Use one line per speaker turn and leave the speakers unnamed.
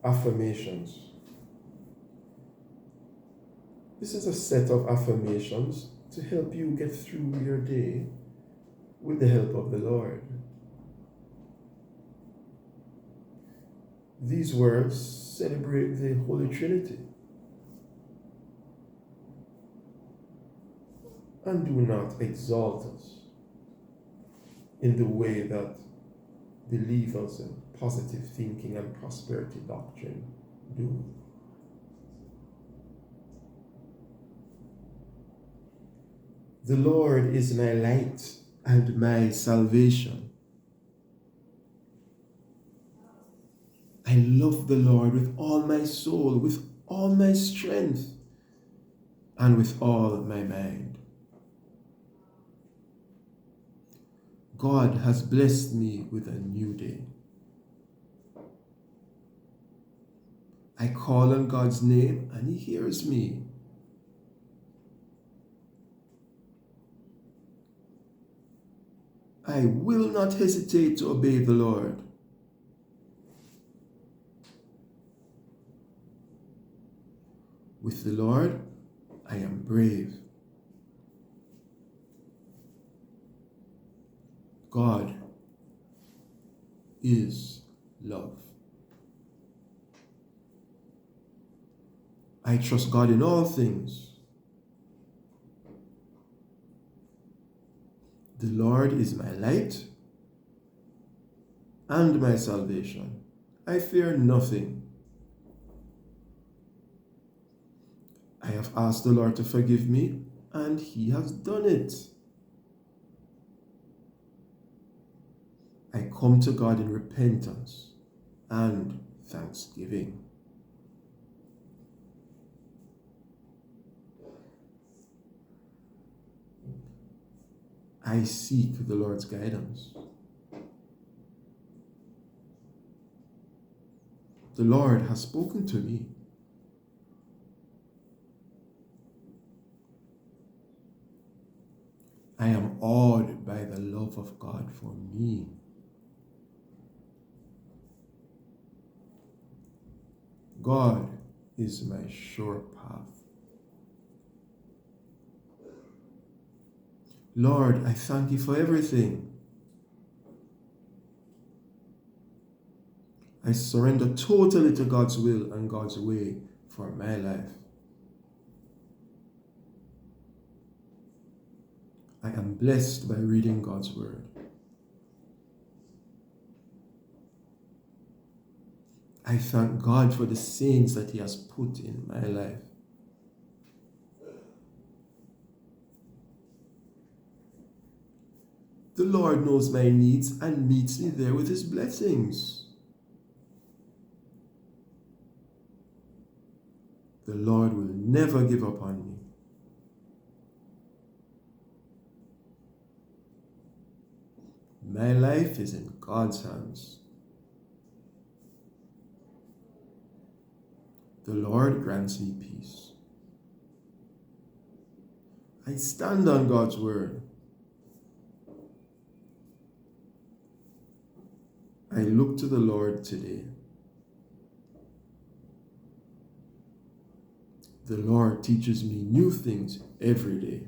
Affirmations. This is a set of affirmations to help you get through your day with the help of the Lord. These words celebrate the Holy Trinity and do not exalt us in the way that believers in positive thinking and prosperity doctrine do. The Lord is my light and my salvation. I love the Lord with all my soul, with all my strength, and with all my mind. God has blessed me with a new day. I call on God's name and He hears me. I will not hesitate to obey the Lord. With the Lord, I am brave. God is love. I trust God in all things. The Lord is my light and my salvation. I fear nothing. I have asked the Lord to forgive me, and He has done it. I come to God in repentance and thanksgiving. I seek the Lord's guidance. The Lord has spoken to me. I am awed by the love of God for me. God is my sure path. Lord, I thank You for everything. I surrender totally to God's will and God's way for my life. I am blessed by reading God's Word. I thank God for the saints that He has put in my life. The Lord knows my needs and meets me there with His blessings. The Lord will never give up on me. My life is in God's hands. The Lord grants me peace. I stand on God's word. I look to the Lord today. The Lord teaches me new things every day.